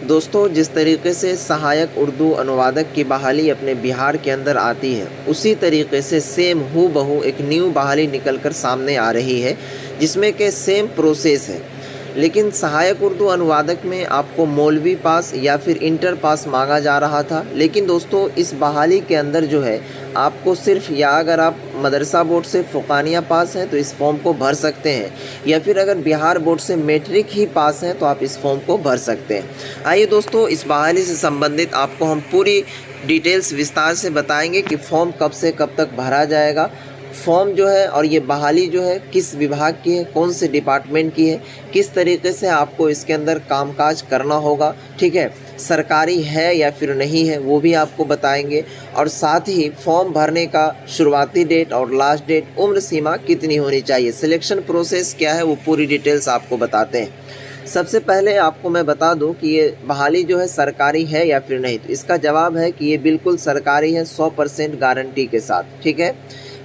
दोस्तों, जिस तरीके से सहायक उर्दू अनुवादक की बहाली अपने बिहार के अंदर आती है, उसी तरीके से सेम हूबहू एक न्यू बहाली निकल कर सामने आ रही है, जिसमें कि सेम प्रोसेस है। लेकिन सहायक उर्दू अनुवादक में आपको मौलवी पास या फिर इंटर पास मांगा जा रहा था। लेकिन दोस्तों, इस बहाली के अंदर जो है आपको सिर्फ, या अगर आप मदरसा बोर्ड से फ़ुक़ानिया पास हैं तो इस फॉर्म को भर सकते हैं, या फिर अगर बिहार बोर्ड से मैट्रिक ही पास हैं तो आप इस फॉर्म को भर सकते हैं। आइए दोस्तों, इस बहाली से संबंधित आपको हम पूरी डिटेल्स विस्तार से बताएंगे कि फॉर्म कब से कब तक भरा जाएगा, फॉर्म जो है और ये बहाली जो है किस विभाग की है, कौन से डिपार्टमेंट की है, किस तरीके से आपको इसके अंदर कामकाज करना होगा, ठीक है, सरकारी है या फिर नहीं है वो भी आपको बताएंगे। और साथ ही फॉर्म भरने का शुरुआती डेट और लास्ट डेट, उम्र सीमा कितनी होनी चाहिए, सिलेक्शन प्रोसेस क्या है, वो पूरी डिटेल्स आपको बताते हैं। सबसे पहले आपको मैं बता दूं कि ये बहाली जो है सरकारी है या फिर नहीं, तो इसका जवाब है कि ये बिल्कुल सरकारी है, 100% गारंटी के साथ, ठीक है,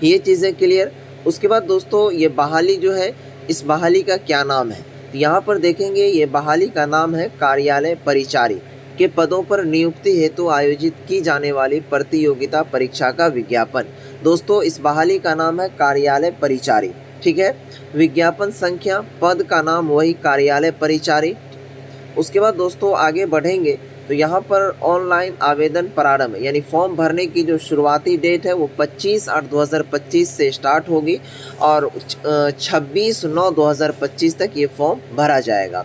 ये चीज़ें क्लियर। उसके बाद दोस्तों, ये बहाली जो है, इस बहाली का क्या नाम है, तो यहाँ पर देखेंगे ये बहाली का नाम है कार्यालय परिचारी के पदों पर नियुक्ति हेतु आयोजित की जाने वाली प्रतियोगिता परीक्षा का विज्ञापन। दोस्तों, इस बहाली का नाम है कार्यालय परिचारी, ठीक है। विज्ञापन संख्या, पद का नाम वही कार्यालय परिचारी। उसके बाद दोस्तों आगे बढ़ेंगे तो यहाँ पर ऑनलाइन आवेदन प्रारंभ, यानी फॉर्म भरने की जो शुरुआती डेट है वो 25/8/2025 से स्टार्ट होगी और 26/9/2025 तक ये फॉर्म भरा जाएगा।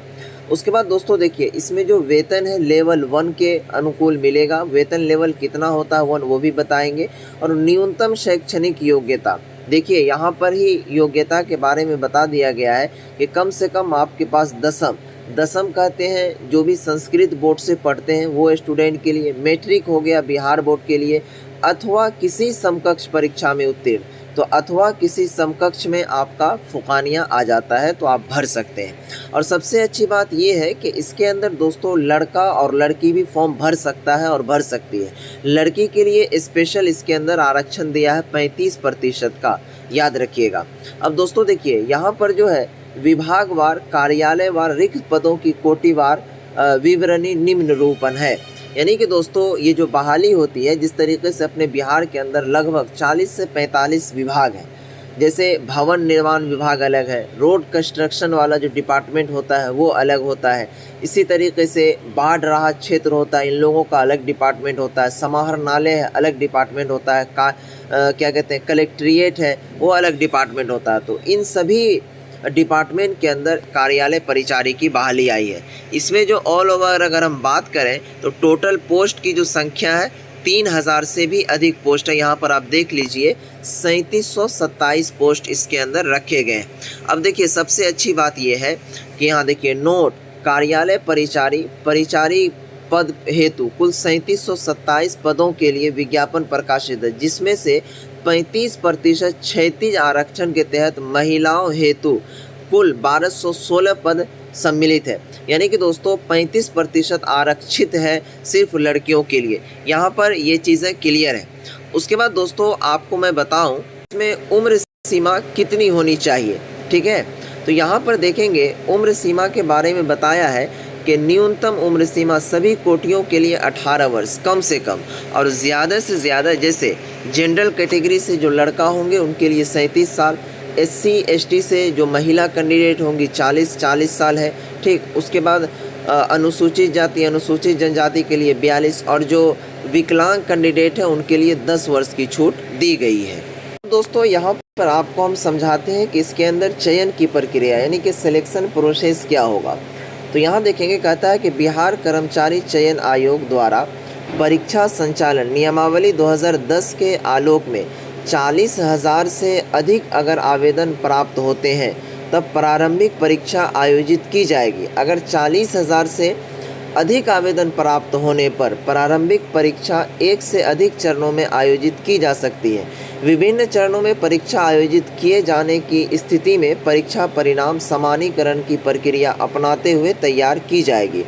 उसके बाद दोस्तों देखिए, इसमें जो वेतन है लेवल 1 के अनुकूल मिलेगा। वेतन लेवल कितना होता है 1 वो भी बताएंगे। और न्यूनतम शैक्षणिक योग्यता, देखिए यहाँ पर ही योग्यता के बारे में बता दिया गया है कि कम से कम आपके पास दसम कहते हैं जो भी संस्कृत बोर्ड से पढ़ते हैं वो स्टूडेंट के लिए, मैट्रिक हो गया बिहार बोर्ड के लिए, अथवा किसी समकक्ष परीक्षा में उत्तीर्ण, तो अथवा किसी समकक्ष में आपका फ़ुक़ानिया आ जाता है तो आप भर सकते हैं। और सबसे अच्छी बात ये है कि इसके अंदर दोस्तों लड़का और लड़की भी फॉर्म भर सकता है और भर सकती है। लड़की के लिए स्पेशल इसके अंदर आरक्षण दिया है 35% का, याद रखिएगा। अब दोस्तों देखिए, यहाँ पर जो है विभागवार, कार्यालयवार रिक्त पदों की कोटिवार विवरणी निम्न रूपन है। यानी कि दोस्तों ये जो बहाली होती है, जिस तरीके से अपने बिहार के अंदर लगभग 40 से 45 विभाग हैं, जैसे भवन निर्माण विभाग अलग है, रोड कंस्ट्रक्शन वाला जो डिपार्टमेंट होता है वो अलग होता है, इसी तरीके से बाढ़ राहत क्षेत्र होता है, इन लोगों का अलग डिपार्टमेंट होता है, समाहरणालय है अलग डिपार्टमेंट होता है, क्या कहते हैं कलेक्ट्रिएट है वो अलग डिपार्टमेंट होता है। तो इन सभी डिपार्टमेंट के अंदर कार्यालय परिचारी की बहाली आई है। इसमें जो ऑल ओवर अगर हम बात करें तो टोटल पोस्ट की जो संख्या है 3000 से भी अधिक पोस्ट है। यहाँ पर आप देख लीजिए 3727 पोस्ट इसके अंदर रखे गए हैं। अब देखिए, सबसे अच्छी बात यह है कि यहाँ देखिए नोट, कार्यालय परिचारी पद हेतु कुल 3727 पदों के लिए विज्ञापन प्रकाशित है, जिसमें से 35% क्षैतिज आरक्षण के तहत महिलाओं हेतु कुल 1216 पद सम्मिलित है। यानी कि दोस्तों 35% आरक्षित है सिर्फ लड़कियों के लिए। यहाँ पर ये चीज़ें क्लियर है। उसके बाद दोस्तों आपको मैं बताऊं इसमें उम्र सीमा कितनी होनी चाहिए, ठीक है। तो यहाँ पर देखेंगे उम्र सीमा के बारे में बताया है कि न्यूनतम उम्र सीमा सभी कोटियों के लिए 18 वर्ष कम से कम, और ज़्यादा से ज़्यादा जैसे जनरल कैटेगरी से जो लड़का होंगे उनके लिए 37 साल, SC ST से जो महिला कैंडिडेट होंगी 40 साल है, ठीक। उसके बाद अनुसूचित जाति अनुसूचित जनजाति के लिए 42, और जो विकलांग कैंडिडेट है उनके लिए 10 वर्ष की छूट दी गई है। दोस्तों यहाँ पर आपको हम समझाते हैं कि इसके अंदर चयन की प्रक्रिया यानी कि सिलेक्शन प्रोसेस क्या होगा। तो यहाँ देखेंगे, कहता है कि बिहार कर्मचारी चयन आयोग द्वारा परीक्षा संचालन नियमावली 2010 के आलोक में 40,000 से अधिक अगर आवेदन प्राप्त होते हैं तब प्रारंभिक परीक्षा आयोजित की जाएगी। अगर 40,000 से अधिक आवेदन प्राप्त होने पर प्रारंभिक परीक्षा एक से अधिक चरणों में आयोजित की जा सकती है। विभिन्न चरणों में परीक्षा आयोजित किए जाने की स्थिति में परीक्षा परिणाम समानीकरण की प्रक्रिया अपनाते हुए तैयार की जाएगी।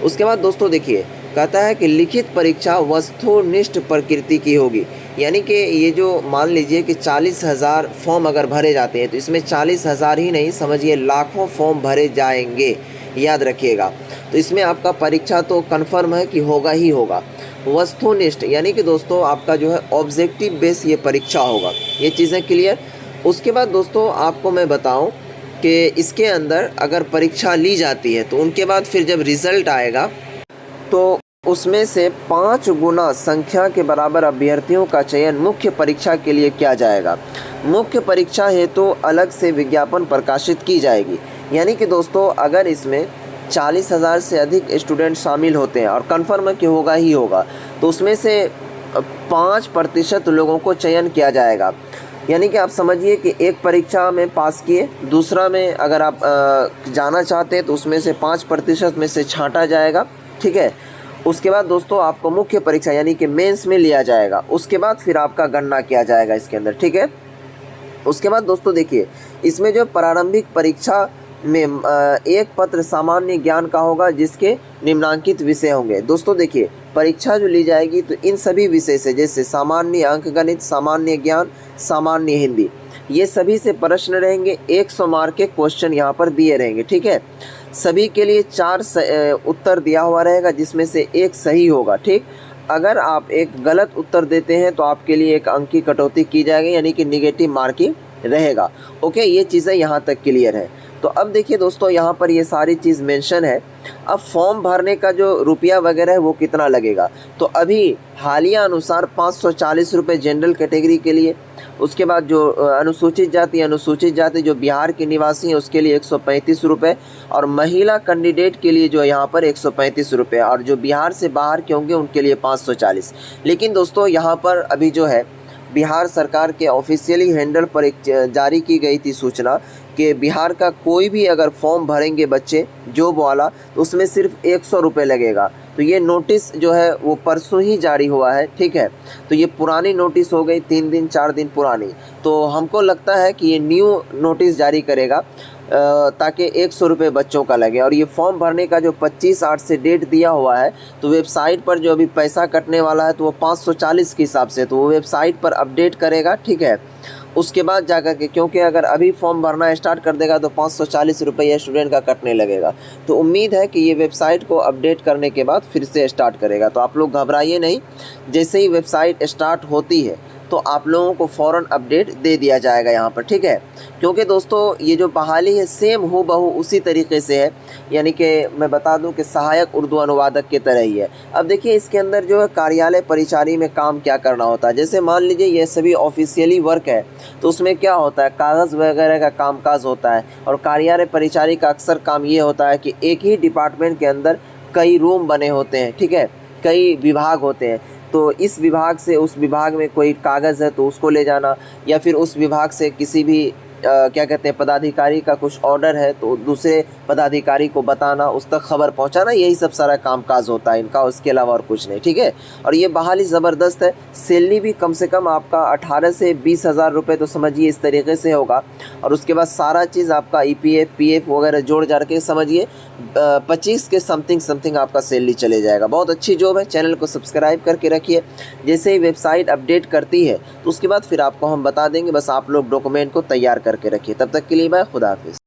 उसके बाद दोस्तों देखिए, कहता है कि लिखित परीक्षा वस्तुनिष्ठ प्रकृति की होगी। यानी कि ये जो मान लीजिए कि 40,000 फॉर्म अगर भरे जाते हैं तो इसमें 40,000 ही नहीं, समझिए लाखों फॉर्म भरे जाएंगे। याद रखिएगा। तो इसमें आपका परीक्षा तो कन्फर्म है कि होगा ही होगा। वस्तुनिष्ठ यानी कि दोस्तों आपका जो है ऑब्जेक्टिव बेस ये परीक्षा होगा, ये चीज़ें क्लियर। उसके बाद दोस्तों आपको मैं बताऊं कि इसके अंदर अगर परीक्षा ली जाती है तो उनके बाद फिर जब रिज़ल्ट आएगा तो उसमें से 5 गुना संख्या के बराबर अभ्यर्थियों का चयन मुख्य परीक्षा के लिए किया जाएगा। मुख्य परीक्षा हेतु अलग से विज्ञापन प्रकाशित की जाएगी। यानी कि दोस्तों अगर इसमें 40,000 से अधिक स्टूडेंट शामिल होते हैं और कन्फर्म है कि होगा ही होगा, तो उसमें से 5% लोगों को चयन किया जाएगा। यानी कि आप समझिए कि एक परीक्षा में पास किए, दूसरा में अगर आप जाना चाहते हैं तो उसमें से 5% में से छांटा जाएगा, ठीक है। उसके बाद दोस्तों आपको मुख्य परीक्षा यानी कि मेंस में लिया जाएगा। उसके बाद फिर आपका गणना किया जाएगा इसके अंदर, ठीक है। उसके बाद दोस्तों देखिए इसमें जो प्रारंभिक परीक्षा में एक पत्र सामान्य ज्ञान का होगा जिसके निम्नांकित विषय होंगे। दोस्तों देखिए परीक्षा जो ली जाएगी तो इन सभी विषय से, जैसे सामान्य अंकगणित, सामान्य ज्ञान, सामान्य हिंदी, ये सभी से प्रश्न रहेंगे। 100 मार्क के क्वेश्चन यहाँ पर दिए रहेंगे, ठीक है। सभी के लिए 4 उत्तर दिया हुआ रहेगा जिसमें से एक सही होगा, ठीक। अगर आप एक गलत उत्तर देते हैं तो आपके लिए 1 अंक की कटौती की जाएगी, यानी कि निगेटिव मार्किंग रहेगा। ओके, ये चीज़ें यहाँ तक क्लियर है। तो अब देखिए दोस्तों यहाँ पर ये सारी चीज़ मेंशन है। अब फॉर्म भरने का जो रुपया वगैरह है वो कितना लगेगा, तो अभी हालिया अनुसार 540 रुपये जनरल कैटेगरी के लिए। उसके बाद जो अनुसूचित जाति जो बिहार के निवासी हैं उसके लिए 135 रुपये, और महिला कैंडिडेट के लिए जो यहाँ पर 135 रुपये, और जो बिहार से बाहर के होंगे उनके लिए 540। लेकिन दोस्तों यहाँ पर अभी जो है बिहार सरकार के ऑफिशियली हैंडल पर एक जारी की गई थी सूचना कि बिहार का कोई भी अगर फॉर्म भरेंगे बच्चे जॉब वाला तो उसमें सिर्फ 100 रुपये लगेगा। तो ये नोटिस जो है वो परसों ही जारी हुआ है, ठीक है। तो ये पुरानी नोटिस हो गई, 3 दिन 4 दिन पुरानी। तो हमको लगता है कि ये न्यू नोटिस जारी करेगा ताकि 100 रुपये बच्चों का लगे। और ये फॉर्म भरने का जो 25/8 से डेट दिया हुआ है, तो वेबसाइट पर जो अभी पैसा कटने वाला है तो वो 540 के हिसाब से, तो वो वेबसाइट पर अपडेट करेगा, ठीक है। उसके बाद जाकर के, क्योंकि अगर अभी फॉर्म भरना स्टार्ट कर देगा तो 540 रुपये स्टूडेंट का कटने लगेगा। तो उम्मीद है कि ये वेबसाइट को अपडेट करने के बाद फिर से स्टार्ट करेगा। तो आप लोग घबराइए नहीं, जैसे ही वेबसाइट स्टार्ट होती है तो आप लोगों को फ़ौरन अपडेट दे दिया जाएगा यहाँ पर, ठीक है। क्योंकि दोस्तों ये जो बहाली है सेम हूबहू उसी तरीके से है, यानी कि मैं बता दूं कि सहायक उर्दू अनुवादक की तरह ही है। अब देखिए इसके अंदर जो है कार्यालय परिचारी में काम क्या करना होता है। जैसे मान लीजिए ये सभी ऑफिशियली वर्क है तो उसमें क्या होता है, कागज़ वगैरह का कामकाज होता है। और कार्यालय परिचारी का अक्सर काम ये होता है कि एक ही डिपार्टमेंट के अंदर कई रूम बने होते हैं, ठीक है, कई विभाग होते हैं। तो इस विभाग से उस विभाग में कोई कागज़ है तो उसको ले जाना, या फिर उस विभाग से किसी भी क्या कहते हैं पदाधिकारी का कुछ ऑर्डर है तो दूसरे पदाधिकारी को बताना, उस तक खबर पहुंचाना, यही सब सारा कामकाज होता है इनका, उसके अलावा और कुछ नहीं, ठीक है। और ये बहाली ज़बरदस्त है। सैलरी भी कम से कम आपका 18 से 20 हज़ार रुपये तो समझिए इस तरीके से होगा। और उसके बाद सारा चीज़ आपका EPF PF वगैरह जोड़ जाड़ के समझिए 25 के समथिंग आपका सैलरी चले जाएगा। बहुत अच्छी जॉब है। चैनल को सब्सक्राइब करके रखिए, जैसे ही वेबसाइट अपडेट करती है तो उसके बाद फिर आपको हम बता देंगे। बस आप लोग डॉक्यूमेंट को तैयार करके रखिए। तब तक के लिए बाय, खुदा हाफिज़।